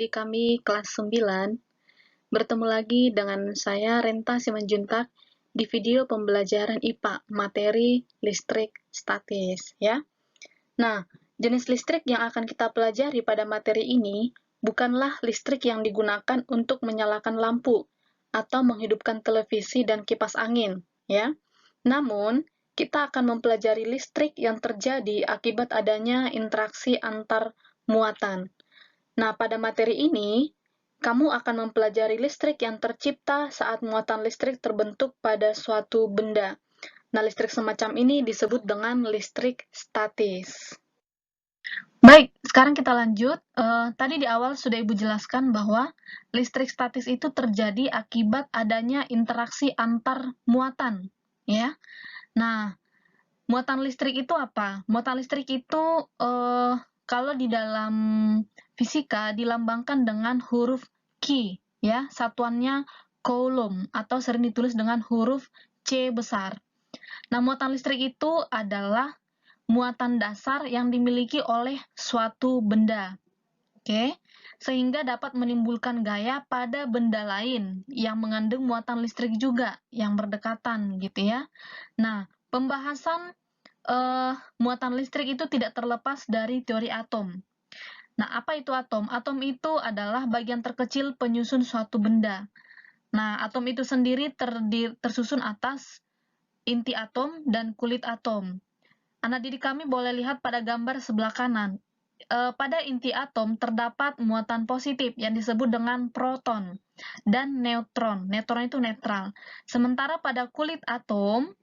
didik kami kelas 9. Bertemu lagi dengan saya Renta Simanjuntak di video pembelajaran IPA materi listrik statis ya. Nah, jenis listrik yang akan kita pelajari pada materi ini bukanlah listrik yang digunakan untuk menyalakan lampu atau menghidupkan televisi dan kipas angin ya. Namun, kita akan mempelajari listrik yang terjadi akibat adanya interaksi antar muatan. Nah, pada materi ini, kamu akan mempelajari listrik yang tercipta saat muatan listrik terbentuk pada suatu benda. Nah, listrik semacam ini disebut dengan listrik statis. Baik, sekarang kita lanjut. Tadi di awal sudah Ibu jelaskan bahwa listrik statis itu terjadi akibat adanya interaksi antar muatan, ya. Nah, muatan listrik itu apa? Muatan listrik itu kalau di dalam fisika dilambangkan dengan huruf Q, ya, satuannya coulomb atau sering ditulis dengan huruf C besar. Nah, muatan listrik itu adalah muatan dasar yang dimiliki oleh suatu benda, oke? Sehingga dapat menimbulkan gaya pada benda lain yang mengandung muatan listrik juga, yang berdekatan, gitu ya. Nah, pembahasan muatan listrik itu tidak terlepas dari teori atom. Nah, apa itu atom? Atom itu adalah bagian terkecil penyusun suatu benda. Nah, atom itu sendiri tersusun atas inti atom dan kulit atom. Anak didik kami boleh lihat pada gambar sebelah kanan. Pada inti atom terdapat muatan positif yang disebut dengan proton dan neutron. Neutron itu netral. Sementara pada kulit atom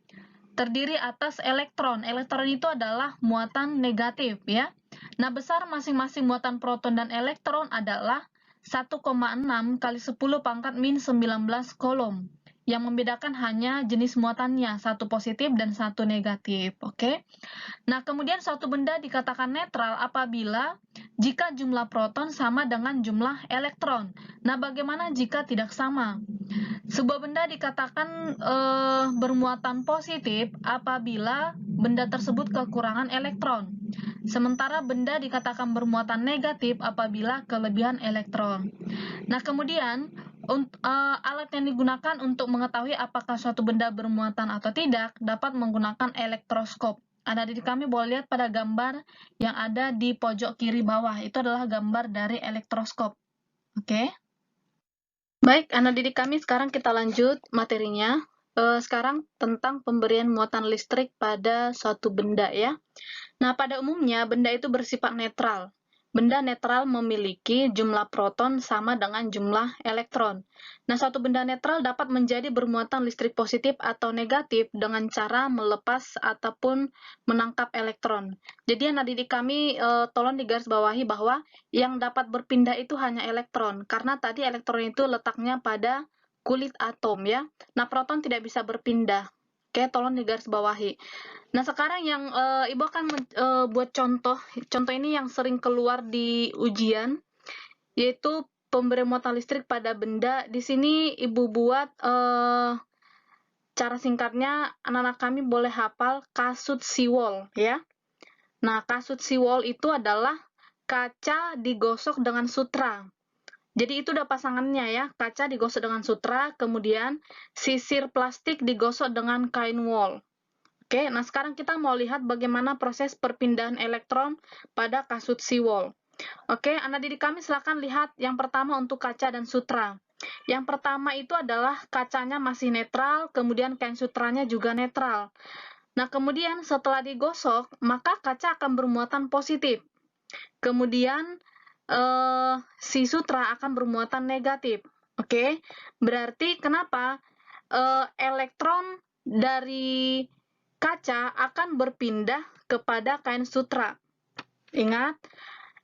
terdiri atas elektron. Elektron itu adalah muatan negatif ya. Nah, besar masing-masing muatan proton dan elektron adalah 1,6 kali 10 pangkat min 19 kolom. Yang membedakan hanya jenis muatannya, satu positif dan satu negatif, oke? Nah, kemudian suatu benda dikatakan netral apabila jika jumlah proton sama dengan jumlah elektron. Nah, bagaimana jika tidak sama? Sebuah benda dikatakan bermuatan positif apabila benda tersebut kekurangan elektron. Sementara benda dikatakan bermuatan negatif apabila kelebihan elektron. Nah, kemudian alat yang digunakan untuk mengetahui apakah suatu benda bermuatan atau tidak dapat menggunakan elektroskop. Anak didik kami boleh lihat pada gambar yang ada di pojok kiri bawah. Itu adalah gambar dari elektroskop. Oke? Baik, anak didik kami, sekarang kita lanjut materinya. Sekarang tentang pemberian muatan listrik pada suatu benda ya. Nah, pada umumnya benda itu bersifat netral. Benda netral memiliki jumlah proton sama dengan jumlah elektron. Nah, suatu benda netral dapat menjadi bermuatan listrik positif atau negatif dengan cara melepas ataupun menangkap elektron. Jadi, anak didik kami tolong digarisbawahi bahwa yang dapat berpindah itu hanya elektron, karena tadi elektron itu letaknya pada kulit atom ya. Nah, proton tidak bisa berpindah. Oke, tolong digarisbawahi. Nah, sekarang yang Ibu akan buat contoh. Contoh ini yang sering keluar di ujian, yaitu pemberian muatan listrik pada benda. Di sini Ibu buat cara singkatnya, anak-anak kami boleh hafal kasut seawall ya. Nah, kasut seawall itu adalah kaca digosok dengan sutra. Jadi itu udah pasangannya ya, kaca digosok dengan sutra, kemudian sisir plastik digosok dengan kain wol. Oke, nah sekarang kita mau lihat bagaimana proses perpindahan elektron pada kasut seawall. Oke, anak didik kami silakan lihat yang pertama untuk kaca dan sutra. Yang pertama itu adalah kacanya masih netral, kemudian kain sutranya juga netral. Nah, kemudian setelah digosok, maka kaca akan bermuatan positif. Kemudian si sutra akan bermuatan negatif. Oke, berarti kenapa elektron dari kaca akan berpindah kepada kain sutra. Ingat,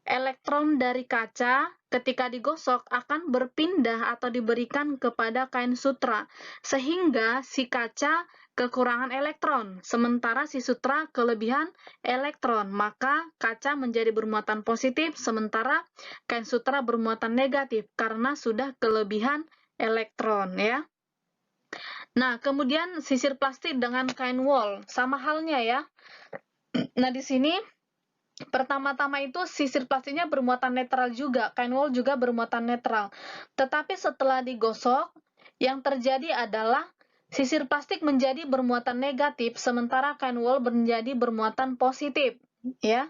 elektron dari kaca ketika digosok akan berpindah atau diberikan kepada kain sutra, sehingga si kaca kekurangan elektron, sementara si sutra kelebihan elektron. Maka kaca menjadi bermuatan positif, sementara kain sutra bermuatan negatif karena sudah kelebihan elektron ya. Nah, kemudian sisir plastik dengan kain wol, sama halnya ya. Nah, di sini Pertama-tama itu sisir plastiknya bermuatan netral juga, kain wol juga bermuatan netral. Tetapi setelah digosok, yang terjadi adalah sisir plastik menjadi bermuatan negatif, sementara kain wol menjadi bermuatan positif, ya.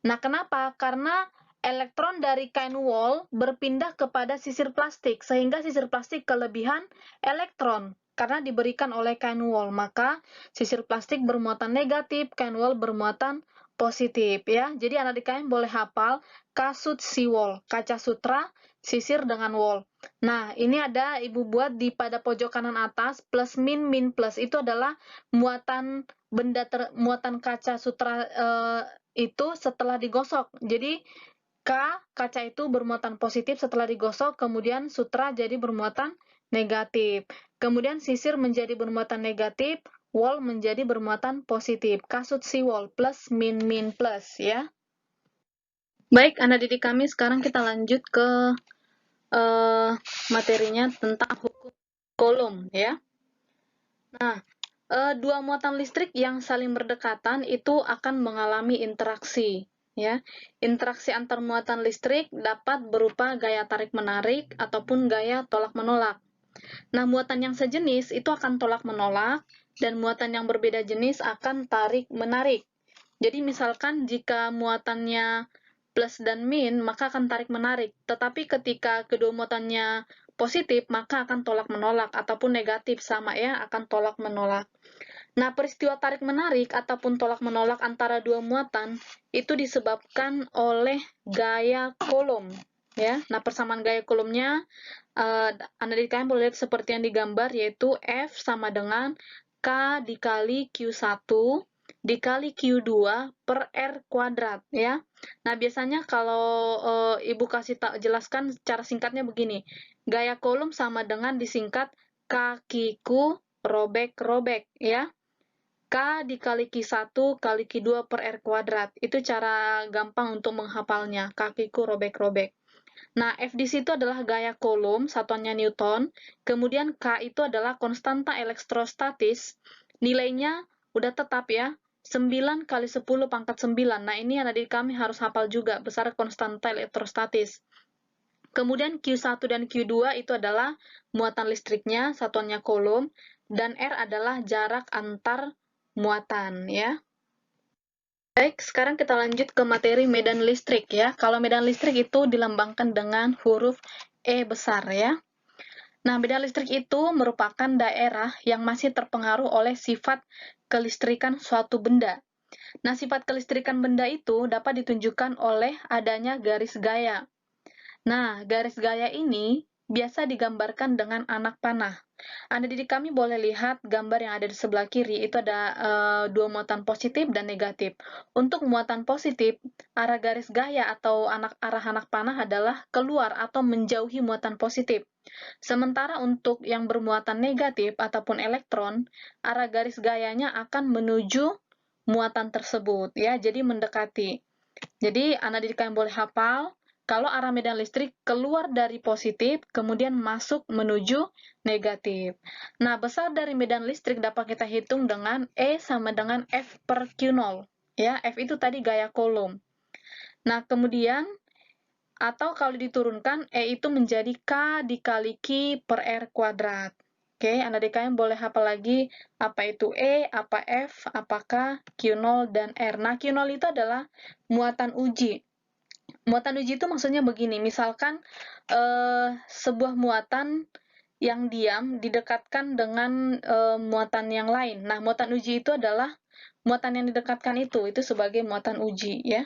Nah, kenapa? Karena elektron dari kain wol berpindah kepada sisir plastik, sehingga sisir plastik kelebihan elektron karena diberikan oleh kain wol. Maka sisir plastik bermuatan negatif, kain wol bermuatan positif, ya. Jadi anak di KM boleh hafal kasut si wol, kaca sutra, sisir dengan wol. Nah, ini ada Ibu buat di pada pojok kanan atas plus min plus itu adalah muatan muatan kaca sutra itu setelah digosok. Jadi kaca itu bermuatan positif setelah digosok, kemudian sutra jadi bermuatan negatif. Kemudian sisir menjadi bermuatan negatif, wol menjadi bermuatan positif. Kasut si wol plus min plus, ya. Baik, anak didik kami, sekarang kita lanjut ke materinya tentang hukum Coulomb, ya. Nah, dua muatan listrik yang saling berdekatan itu akan mengalami interaksi, ya. Interaksi antar muatan listrik dapat berupa gaya tarik-menarik ataupun gaya tolak-menolak. Nah, muatan yang sejenis itu akan tolak-menolak, dan muatan yang berbeda jenis akan tarik-menarik. Jadi, misalkan jika muatannya plus dan min, maka akan tarik-menarik. Tetapi ketika kedua muatannya positif, maka akan tolak-menolak, ataupun negatif, sama ya, akan tolak-menolak. Nah, peristiwa tarik-menarik ataupun tolak-menolak antara dua muatan itu disebabkan oleh gaya Coulomb, ya. Nah, persamaan gaya Coulombnya Anda di kalian boleh lihat seperti yang digambar, yaitu F sama dengan K dikali Q1 dikali Q2 per R kuadrat, ya. Nah, biasanya kalau Ibu kasih jelaskan secara singkatnya begini, gaya Coulomb sama dengan disingkat kakiku robek-robek, ya. K dikali Q1 kali Q2 per R kuadrat. Itu cara gampang untuk menghafalnya, kakiku robek-robek. Nah, F di situ adalah gaya Coulomb, satuannya Newton. Kemudian K itu adalah konstanta elektrostatis. Nilainya udah tetap ya, 9 kali 10 pangkat 9. Nah, ini adik kami harus hafal juga, besar konstanta elektrostatis. Kemudian Q1 dan Q2 itu adalah muatan listriknya, satuannya Coulomb. Dan R adalah jarak antar muatan, ya. Baik, sekarang kita lanjut ke materi medan listrik, ya. Kalau medan listrik itu dilambangkan dengan huruf E besar, ya. Nah, medan listrik itu merupakan daerah yang masih terpengaruh oleh sifat kelistrikan suatu benda. Nah, sifat kelistrikan benda itu dapat ditunjukkan oleh adanya garis gaya. Nah, garis gaya ini biasa digambarkan dengan anak panah. Anak didik kami boleh lihat gambar yang ada di sebelah kiri, itu ada dua muatan positif dan negatif. Untuk muatan positif, arah garis gaya atau arah anak panah adalah keluar atau menjauhi muatan positif. Sementara untuk yang bermuatan negatif ataupun elektron, arah garis gayanya akan menuju muatan tersebut, ya, jadi mendekati. Jadi anak didik kalian boleh hafal, kalau arah medan listrik keluar dari positif, kemudian masuk menuju negatif. Nah, besar dari medan listrik dapat kita hitung dengan E sama dengan F per Q0. Ya, F itu tadi gaya Coulomb. Nah, kemudian, atau kalau diturunkan, E itu menjadi K dikali Q per R kuadrat. Oke, anak kalian boleh hafal lagi apa itu E, apa F, apakah Q0 dan R. Nah, Q0 itu adalah muatan uji. Muatan uji itu maksudnya begini, misalkan sebuah muatan yang diam didekatkan dengan muatan yang lain. Nah, muatan uji itu adalah muatan yang didekatkan itu sebagai muatan uji, ya.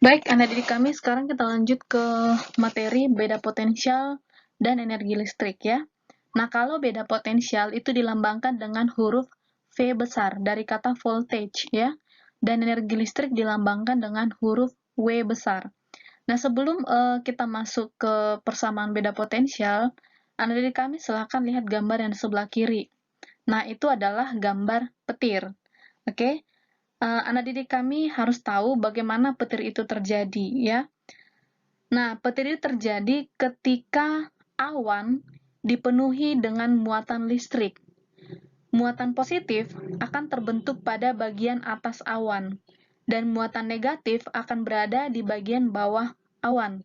Baik, anak didik kami, sekarang kita lanjut ke materi beda potensial dan energi listrik, ya. Nah, kalau beda potensial itu dilambangkan dengan huruf V besar dari kata voltage, ya. Dan energi listrik dilambangkan dengan huruf W besar. Nah, sebelum kita masuk ke persamaan beda potensial, anak didik kami silahkan lihat gambar yang di sebelah kiri. Nah, itu adalah gambar petir. Oke? Anak didik kami harus tahu bagaimana petir itu terjadi, ya. Nah, petir itu terjadi ketika awan dipenuhi dengan muatan listrik. Muatan positif akan terbentuk pada bagian atas awan. dan muatan negatif akan berada di bagian bawah awan.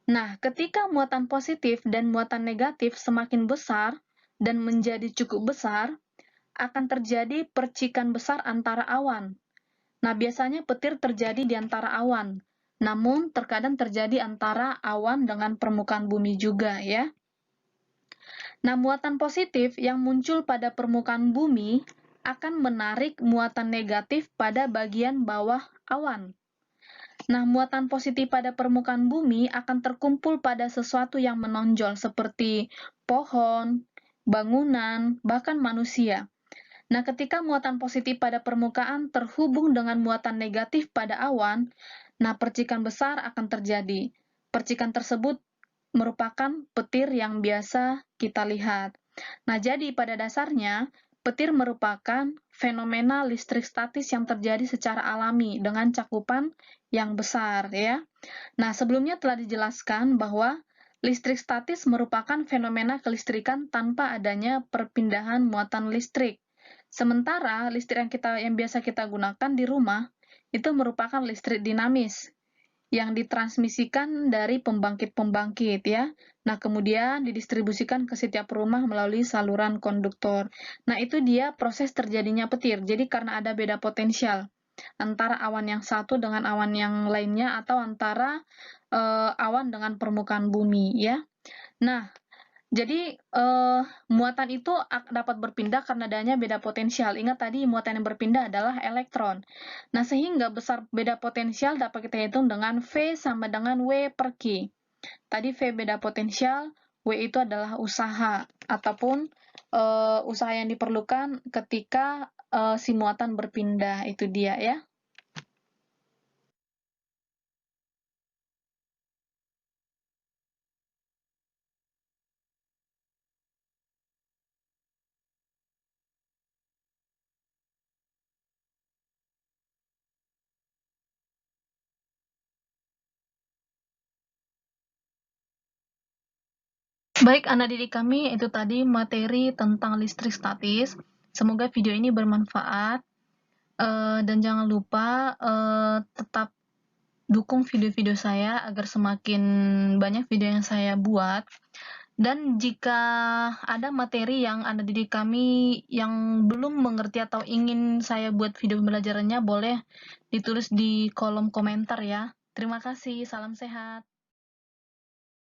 Nah, ketika muatan positif dan muatan negatif semakin besar dan menjadi cukup besar, akan terjadi percikan besar antara awan. Nah, biasanya petir terjadi di antara awan, namun terkadang terjadi antara awan dengan permukaan bumi juga ya. Nah, muatan positif yang muncul pada permukaan bumi akan menarik muatan negatif pada bagian bawah awan. Nah, muatan positif pada permukaan bumi akan terkumpul pada sesuatu yang menonjol seperti pohon, bangunan, bahkan manusia. Nah, ketika muatan positif pada permukaan terhubung dengan muatan negatif pada awan, nah percikan besar akan terjadi. Percikan tersebut merupakan petir yang biasa kita lihat. Nah, jadi pada dasarnya, petir merupakan fenomena listrik statis yang terjadi secara alami dengan cakupan yang besar ya. Nah, sebelumnya telah dijelaskan bahwa listrik statis merupakan fenomena kelistrikan tanpa adanya perpindahan muatan listrik. Sementara listrik yang biasa kita gunakan di rumah itu merupakan listrik dinamis yang ditransmisikan dari pembangkit-pembangkit ya. Nah, kemudian didistribusikan ke setiap rumah melalui saluran konduktor. Nah, itu dia proses terjadinya petir. Jadi karena ada beda potensial antara awan yang satu dengan awan yang lainnya atau antara awan dengan permukaan bumi ya. Nah, jadi muatan itu dapat berpindah karena adanya beda potensial. Ingat tadi muatan yang berpindah adalah elektron. Nah, sehingga besar beda potensial dapat kita hitung dengan V sama dengan W per Q. Tadi V beda potensial, W itu adalah usaha ataupun usaha yang diperlukan ketika si muatan berpindah, itu dia ya. Baik anak didik kami, itu tadi materi tentang listrik statis. Semoga video ini bermanfaat. Dan jangan lupa tetap dukung video-video saya agar semakin banyak video yang saya buat. Dan jika ada materi yang anak didik kami yang belum mengerti atau ingin saya buat video pembelajarannya, boleh ditulis di kolom komentar ya. Terima kasih, salam sehat.